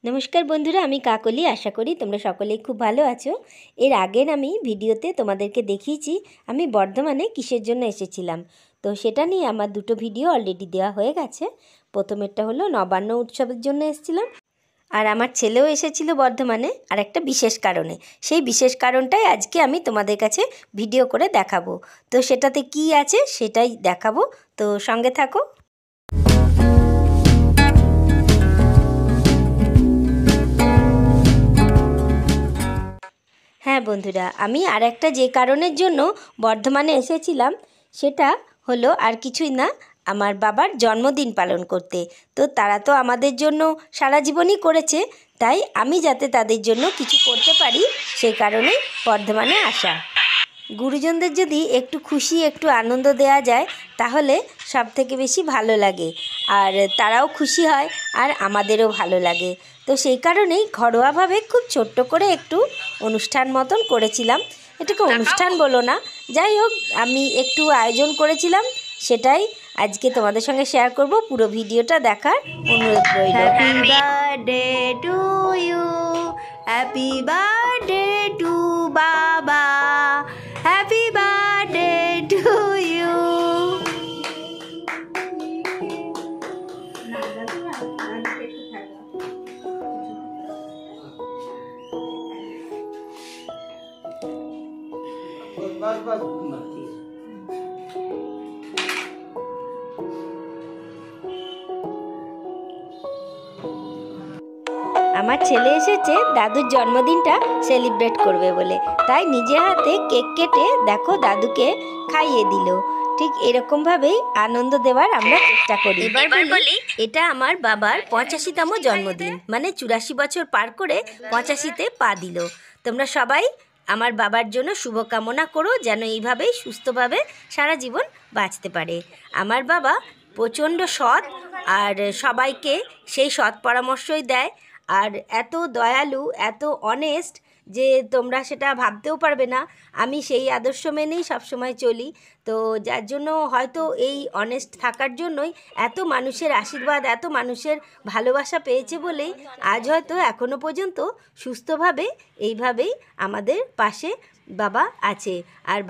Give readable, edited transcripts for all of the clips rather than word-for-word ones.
नमस्कार बंधुरा आमी काकली आशा करी तोमरा सकलेई खूब भालो आछो। एर आगेर आमी भिडियोते तोमादेरके देखिয়েছি आमी बर्धमाने किसेर जोन्नो एसेछिलाम। तो सेटा निये आमार दुटो भिडियो अलरेडी देওয়া হয়ে গেছে। प्रथमेरटा हलो नबान्न उत्सवेर जोन्नो एसेछिलाम আর আমার ছেলেও এসেছিল বর্ধমানে আর একটা বিশেষ কারণে। সেই বিশেষ কারণটাই আজকে আমি তোমাদের কাছে ভিডিও করে দেখাবো। তো সেটাতে কি আছে সেটাই দেখাবো, তো সঙ্গে থাকো। হ্যাঁ বন্ধুরা, আমি আর একটা যে কারণের জন্য বর্ধমানে এসেছিলাম সেটা হলো আর কিছুই না, আমার বাবার জন্মদিন পালন করতে। তো তারা তো আমাদের জন্য সারা জীবনই করেছে, তাই আমি যাতে তাদের জন্য কিছু করতে পারি সেই কারণেই বর্ধমানে আসা। গুরুজনদের যদি একটু খুশি একটু আনন্দ দেওয়া যায় তাহলে সব থেকে বেশি ভালো লাগে, আর তারাও খুশি হয় আর আমাদেরও ভালো লাগে। তো সেই কারণেই ঘরোয়াভাবে খুব ছোট্ট করে একটু অনুষ্ঠান মতন করেছিলাম। এটাকে অনুষ্ঠান বলো না, যাই হোক আমি একটু আয়োজন করেছিলাম, সেটাই আজকে তোমাদের সঙ্গে শেয়ার করব। পুরো ভিডিওটা দেখার অনুরোধ রইল। Happy birthday to you, happy birthday to বাবা, হ্যাপি বার্থডে টু ইউ। আমার ছেলে এসেছে দাদুর জন্মদিনটা সেলিব্রেট করবে বলে, তাই নিজে হাতে কেক কেটে দেখো দাদুকে খাইয়ে দিল। ঠিক এরকমভাবেই আনন্দ দেওয়ার আমরা চেষ্টা করি। এবার বলি, এটা আমার বাবার 85তম জন্মদিন, মানে 84 বছর পার করে 85তে পা দিল। তোমরা সবাই আমার বাবার জন্য শুভকামনা করো যেন এইভাবেই সুস্থভাবে সারা জীবন বাঁচতে পারে। আমার বাবা প্রচণ্ড সৎ, আর সবাইকে সেই সৎ পরামর্শই দেয়, আর এত দয়ালু এত অনেস্ট যে তোমরা সেটা ভাবতেও পারবে না। আমি সেই আদর্শ মেনেই সবসময় চলি, তো যার জন্য হয়তো এই অনেস্ট থাকার জন্যই এত মানুষের আশীর্বাদ এত মানুষের ভালোবাসা পেয়েছে বলেই আজ হয়তো এখনও পর্যন্ত সুস্থভাবে এইভাবেই আমাদের পাশে বাবা আছে। আর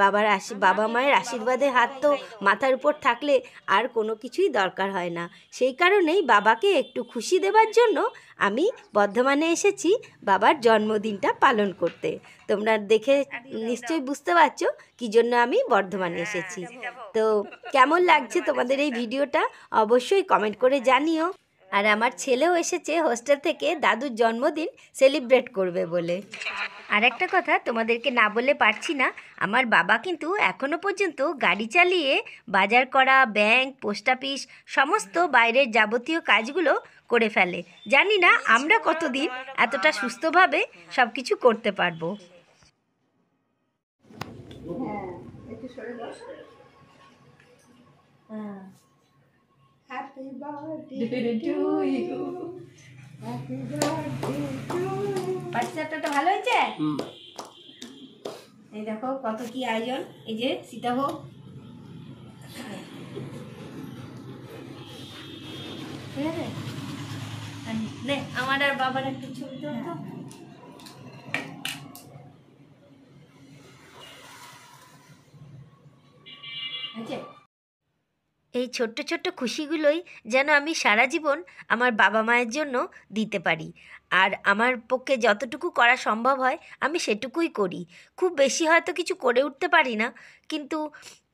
বাবা মায়ের আশীর্বাদের হাত তো মাথার উপর থাকলে আর কোনো কিছুই দরকার হয় না। সেই কারণেই বাবাকে একটু খুশি দেবার জন্য আমি বর্ধমানে এসেছি বাবার জন্মদিনটা পালন করতে। তোমরা দেখে নিশ্চয়ই বুঝতে পারছো কী জন্য আমি বর্ধমানে এসেছি। তো কেমন লাগছে তোমাদের এই ভিডিওটা অবশ্যই কমেন্ট করে জানিও। আর আমার ছেলেও এসেছে হোস্টেল থেকে দাদুর জন্মদিন সেলিব্রেট করবে বলে। আর একটা কথা তোমাদেরকে না বলে পারছি না, আমার বাবা কিন্তু এখনও পর্যন্ত গাড়ি চালিয়ে বাজার করা, ব্যাংক, পোস্ট অফিস সমস্ত বাইরের যাবতীয় কাজগুলো করে ফেলে। জানি না আমরা কতদিন এতটা সুস্থভাবে সব কিছু করতে পারবো। Happy birthday to you. Happy birthday to you. বাচ্চাটা ভালো হয়েছে। এই দেখো কত কি আয়োজন, এই যে সীতাভোগ, ঠিক আছে। নে আমার আর বাবার একটু ছবি তুলতো। এই ছোট্ট ছোট্ট খুশিগুলোই যেন আমি সারা জীবন আমার বাবা মায়ের জন্য দিতে পারি, আর আমার পক্ষে যতটুকু করা সম্ভব হয় আমি সেটুকুই করি। খুব বেশি হয়তো কিছু করে উঠতে পারি না, কিন্তু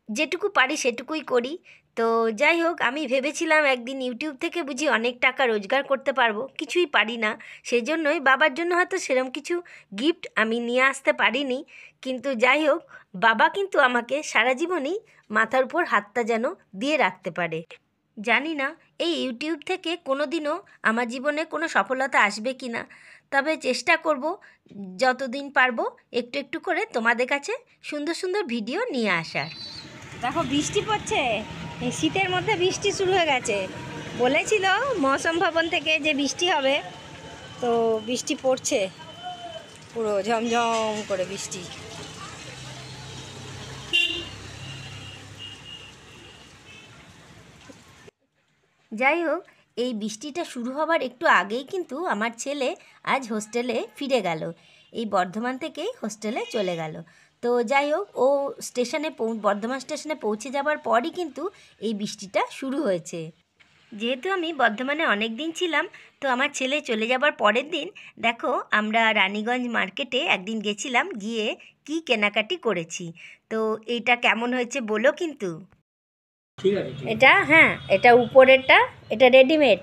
যেটুকু পারি সেটুকুই করি। তো যাই হোক, আমি ভেবেছিলাম একদিন ইউটিউব থেকে বুঝি অনেক টাকা রোজগার করতে পারবো, কিছুই পারি না। সেই জন্যই বাবার জন্য হয়তো সেরকম কিছু গিফট আমি নিয়ে আসতে পারিনি, কিন্তু যাই হোক বাবা কিন্তু আমাকে সারা জীবনই মাথার উপর হাতটা যেন দিয়ে রাখতে পারে। জানি না এই ইউটিউব থেকে কোনো দিনও আমার জীবনে কোনো সফলতা আসবে কি না, তবে চেষ্টা করব যতদিন পারবো একটু একটু করে তোমাদের কাছে সুন্দর সুন্দর ভিডিও নিয়ে আসার। দেখো বৃষ্টি পড়ছে, এই শীতের মধ্যে বৃষ্টি শুরু হয়ে গেছে। বলেছিল মৌসুম ভবন থেকে যে বৃষ্টি হবে, তো বৃষ্টি পড়ছে, পুরো ঝমঝম করে বৃষ্টি। যাই হোক, এই বৃষ্টিটা শুরু হবার একটু আগেই কিন্তু আমার ছেলে আজ হোস্টেলে ফিরে গেল, এই বর্ধমান থেকেই হোস্টেলে চলে গেল। তো যাই হোক, ও বর্ধমান স্টেশনে পৌঁছে যাবার পরই কিন্তু এই বৃষ্টিটা শুরু হয়েছে। যেহেতু আমি বর্ধমানে অনেক দিন ছিলাম, তো আমার ছেলে চলে যাবার পরের দিন দেখো আমরা রানীগঞ্জ মার্কেটে একদিন গেছিলাম, গিয়ে কি কেনাকাটি করেছি। তো এইটা কেমন হয়েছে বলো কিন্তু। ঠিক আছে, ঠিক আছে। এটা হ্যাঁ, এটা উপরেরটা, এটা রেডিমেড,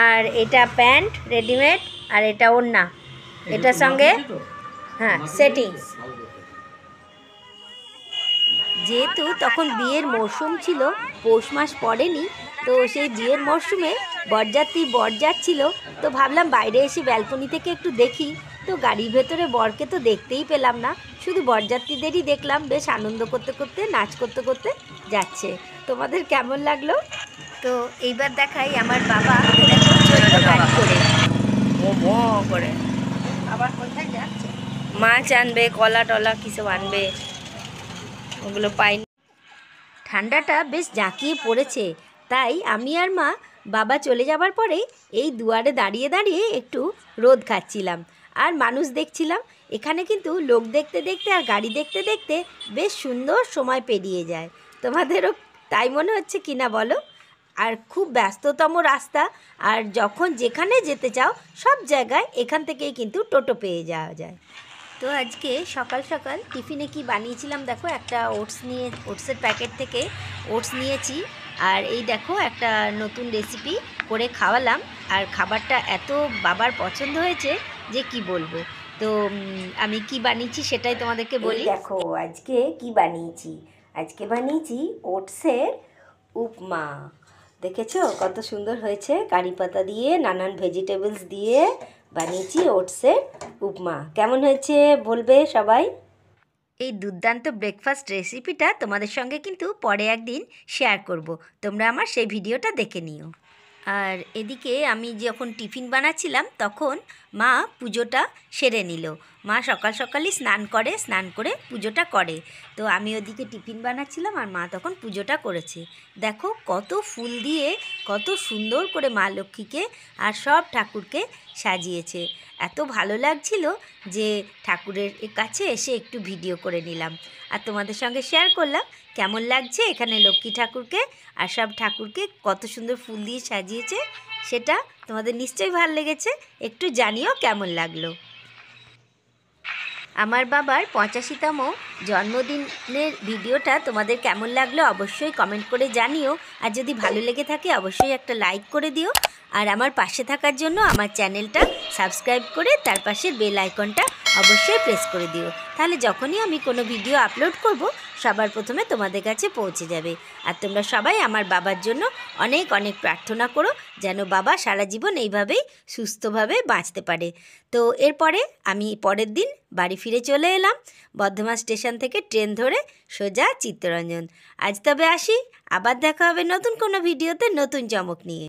আর এটা প্যান্ট রেডিমেড, আর এটা ওড়না, এটার সঙ্গে হ্যাঁ সেটিংস। যেহেতু তখন বিয়ের মরশুম ছিল, পৌষ মাস পড়েনি, তো সেই বিয়ের মরশুমে বরযাত্রী বর যাচ্ছিল, তো ভাবলাম বাইরে এসে ব্যালকনি থেকে একটু দেখি। তো গাড়ির ভেতরে বরকে তো দেখতেই পেলাম না, শুধু বরযাত্রীদেরই দেখলাম বেশ আনন্দ করতে করতে, নাচ করতে করতে যাচ্ছে। তোমাদের কেমন লাগলো? তো এইবার দেখাই আমার বাবা চললো গাড়ি করে, ও করে আবার কোথায় যাচ্ছে, মাছ আনবে, কলা টলা কিসব আনবে, ওগুলো পাইনি। ঠান্ডাটা বেশ জাঁকিয়ে পড়েছে, তাই আমি আর মা বাবা চলে যাবার পরে এই দুয়ারে দাঁড়িয়ে দাঁড়িয়ে একটু রোদ খাচ্ছিলাম আর মানুষ দেখছিলাম। এখানে কিন্তু লোক দেখতে দেখতে আর গাড়ি দেখতে দেখতে বেশ সুন্দর সময় পেরিয়ে যায়। তোমাদেরও তাই মনে হচ্ছে কি না বলো? আর খুব ব্যস্ততম রাস্তা, আর যখন যেখানে যেতে চাও সব জায়গায় এখান থেকেই কিন্তু টোটো পেয়ে যাওয়া যায়। তো আজকে সকাল সকাল টিফিনে কি বানিয়েছিলাম দেখো, একটা ওটসের প্যাকেট থেকে ওটস নিয়েছি, আর এই দেখো একটা নতুন রেসিপি করে খাওয়ালাম, আর খাবারটা এত বাবার পছন্দ হয়েছে যে কি বলবো। তো আমি কি বানিয়েছি সেটাই তোমাদেরকে বলি। দেখো আজকে কি বানিয়েছি, আজকে বানিয়েছি ওটসের উপমা। দেখেছো কত সুন্দর হয়েছে, কারি পাতা দিয়ে নানান ভেজিটেবলস দিয়ে বানিয়েছি ওটসের উপমা। কেমন হয়েছে বলবে সবাই। এই দুর্দান্ত ব্রেকফাস্ট রেসিপিটা তোমাদের সঙ্গে কিন্তু পরে একদিন শেয়ার করব, তোমরা আমার সেই ভিডিওটা দেখে নিও। আর এদিকে আমি যখন টিফিন বানাচ্ছিলাম তখন মা পুজোটা সেরে নিল। মা সকাল সকালই স্নান করে পুজোটা করে। তো আমি ওদিকে টিফিন বানাচ্ছিলাম আর মা তখন পুজোটা করেছে। দেখো কত ফুল দিয়ে কত সুন্দর করে মা লক্ষ্মীকে আর সব ঠাকুরকে সাজিয়েছে। এত ভালো লাগছিল যে ঠাকুরের কাছে এসে একটু ভিডিও করে নিলাম আর তোমাদের সঙ্গে শেয়ার করলাম কেমন লাগছে এখানে লক্ষ্মী ঠাকুরকে আর সব ঠাকুরকে কত সুন্দর ফুল দিয়ে সাজিয়েছে। সেটা তোমাদের নিশ্চয়ই ভালো লেগেছে, একটু জানিও কেমন লাগলো। আমার বাবার 85তম জন্মদিনের ভিডিওটা তোমাদের কেমন লাগলো অবশ্যই কমেন্ট করে জানিও, আর যদি ভালো লেগে থাকে অবশ্যই একটা লাইক করে দিও, আর আমার পাশে থাকার জন্য আমার চ্যানেলটা সাবস্ক্রাইব করে তার পাশের বেল আইকনটা অবশ্যই প্রেস করে দিও, তাহলে যখনই আমি কোনো ভিডিও আপলোড করব সবার প্রথমে তোমাদের কাছে পৌঁছে যাবে। আর তোমরা সবাই আমার বাবার জন্য অনেক অনেক প্রার্থনা করো যেন বাবা সারা জীবন এইভাবেই সুস্থভাবে বাঁচতে পারে। তো এরপরে আমি পরের দিন বাড়ি ফিরে চলে এলাম বর্ধমান স্টেশন থেকে ট্রেন ধরে সোজা চিত্তরঞ্জন। আজ তবে আসি, আবার দেখা হবে নতুন কোনো ভিডিওতে নতুন চমক নিয়ে।